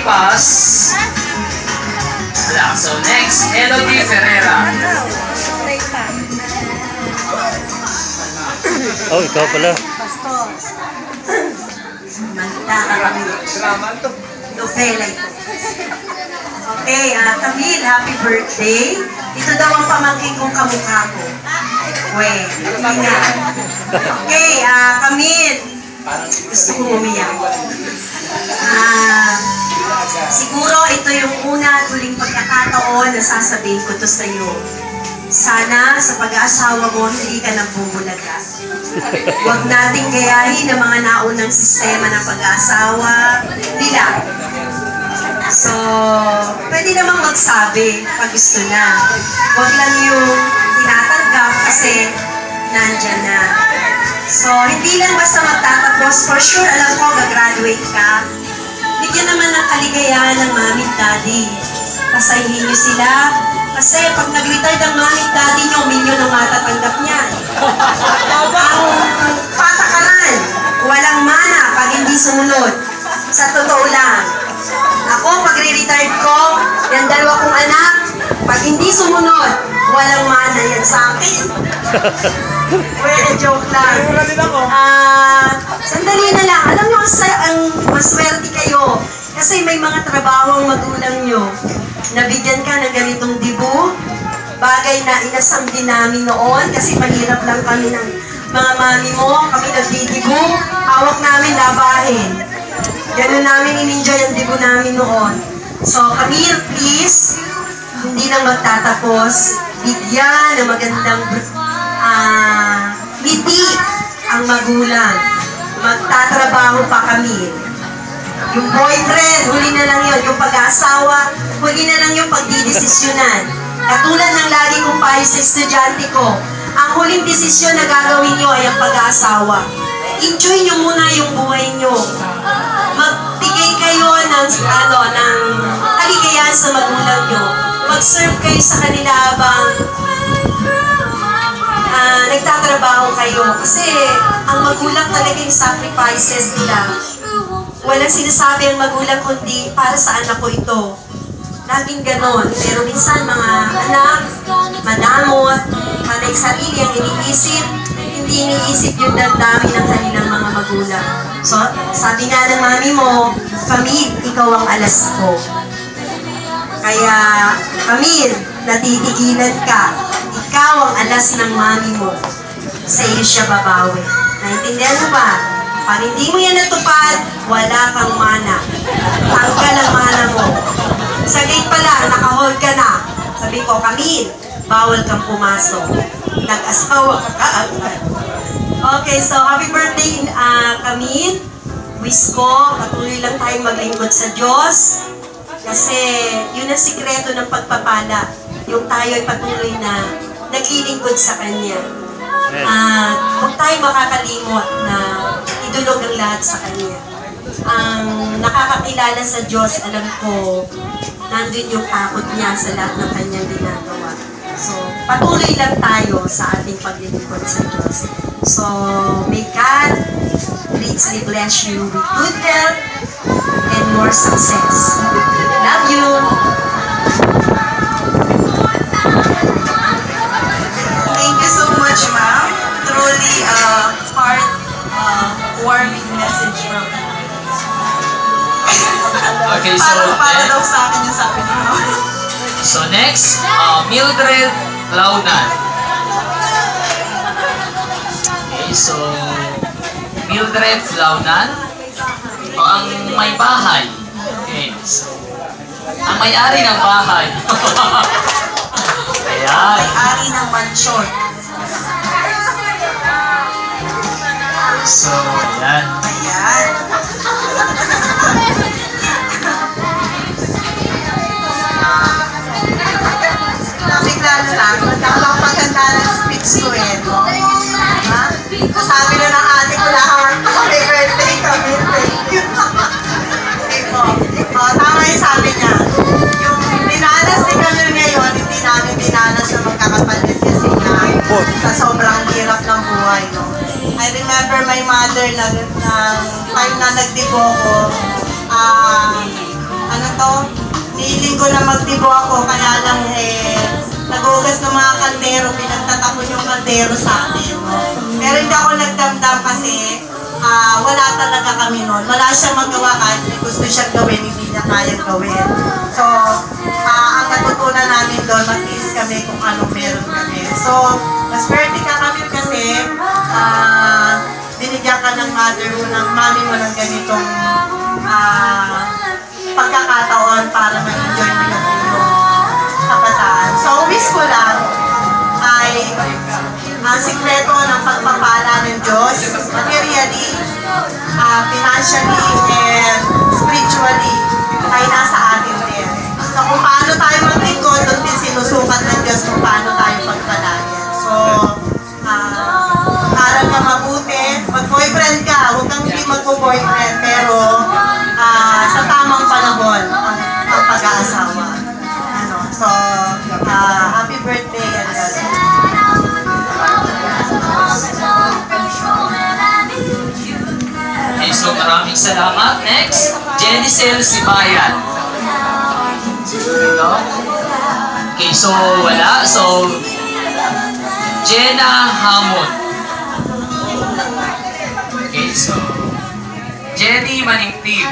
pass. Wala. So next, Elodie Ferreira. Oh, ikaw pala. Pastor. Manda ka kami. Lupela ito. Okay, Camille, happy birthday. Ito daw ang pamangkin kong kamukha ko. Okay, Camille. Gusto ko umiyak. Siguro ito yung una at huling pagkakataon na sasabihin ko to sa iyo. Sana sa pag-aasawa mo, hindi ka nagbubulaga. Huwag nating gayahin ang mga naunang sistema ng pag-aasawa nila. So, pwede namang magsabi pag gusto na. Huwag lang yung tinatanggap kasi nandyan na. So, hindi lang basta magtatapos. For sure, alam ko, gagraduate ka. Bigyan naman ng kaligayahan ng mami at daddy. Pasahin niyo sila. Kasi pag nag-retire ang mami at daddy niyo, milyon ang matatanggap niyan. Ang patakaran, walang mana pag hindi sumunod. Sa totoo lang. Ako, pag re-retired ko, yung dalawa kong anak, pag hindi sumunod, walang mana yan sa akin. Well, joke lang. Sandali na lang. Alam nyo, ang maswerte kayo. Kasi may mga trabaho ang magulang nyo. Nabigyan ka ng ganitong dibu. Bagay na inasam din namin noon. Kasi mahirap lang kami ng mga mami mo. Kami nagdidibu. Hawak namin labahin. Ganun namin in-enjoy ang dibu namin noon. So, Camille, please, hindi lang magtatapos. Bigyan ng magandang ngiti ang magulang. Magtatrabaho pa kami. Yung boyfriend, huli na lang yun. Yung pag-aasawa, huli na lang yung pagdidesisyonan. Katulad ng lagi kong payo sa estudyante ko, ang huling desisyon na gagawin nyo ay ang pag-aasawa. Enjoy nyo muna yung buhay nyo. Magbigay kayo ng kaligayahan sa magulang nyo. Mag-serve kayo sa kanila habang nagtatrabaho kayo. Kasi ang magulang talaga yung sacrifices nila. Walang sinasabi ang magulang kundi para sa anak ko ito. Laging ganon. Pero minsan mga anak, madamot, panay sarili ang iniisip, hindi iniisip yung damdamin ng kanilang mga magulang. So, sabi nga ng mami mo, Camille, ikaw ang alas ko. Kaya, Camille, natitigilan ka. Ikaw ang alas ng mami mo. Sa iyo siya babawi. Naintindihan mo ba? Pag hindi mo yan natupad, wala kang mana. Tanggal ang mana mo. Sa gate pa lang, naka-hold ka na. Sabi ko, Camille, bawal kang pumasok. Nag-asawa ka agad. Okay, so happy birthday, Camille. Wish ko, patuloy lang tayong maglingkod sa Diyos. Kasi yun ang sikreto ng pagpapala. Yung tayo ay patuloy na naglilingkod sa Kanya. Huwag tayo makakalimot na idulog ang lahat sa Kanya. Ang nakakakilala sa Diyos, alam ko, nandun yung takot niya sa lahat ng Kanyang ginagawa. So, patuloy lang tayo sa ating paglilingkod sa Diyos. So, may God richly bless you with good health and more success. Love you! Thank you so much, ma'am. Truly heart-warming message from you. Okay, so para daw sa akin yung sabi niyo. So next, Mildred Launan. Okay, so Mildred Launan, ang may bahay. Okay, so ang may-ari ng bahay. Ayan. May-ari ng mansyon. So, ayan. Ayan. Bigla na lang, magkakapaganda ng speech ko eh. Ha? Sabi na ng ate ko lahat, happy birthday kami, thank you. Tama yung sabi niya. Yung dinanas ni Camille ngayon, hindi namin dinanas na magkakapalit kasi nga sa sobrang hirap ng buhay. No? I remember my mother na time na nagdibo ko, ano to, niling ko na magdibo ako, kaya lang nag-ugas ng mga kaldero, pinagtatapon yung kaldero sa akin. No? Pero hindi ako nagdamdam kasi wala talaga kami noon. Wala siyang magawa kahit may gusto siyang gawin, hindi niya kayang gawin. So, ang natutunan namin doon, mag-is kami kung anong meron kami. So, maswerte ka kami kasi binigyan ka ng mother mo, ng mami mo ng ganitong pagkakataon para ma-enjoy mo yung kabataan. So, wish ko lang ay ang sikreto ng pagpapala ng Diyos, materially, financially, and spiritually, ay nasa atin din. So, kung paano tayo maglingkod, doon din sinusukat ng Diyos kung paano tayo pagpalayan. So, aral ka mabuti. Mag-boyfriend ka, huwag kang hindi magpo-boyfriend, pero sa tamang panahon ang pag-aasawa. So, happy birthday, and Okay, so maraming salamat. Next, Jenicel Sibayan. Ito. Okay, so wala. So, Jenna Hamon. Okay, so Jenny Maningtib.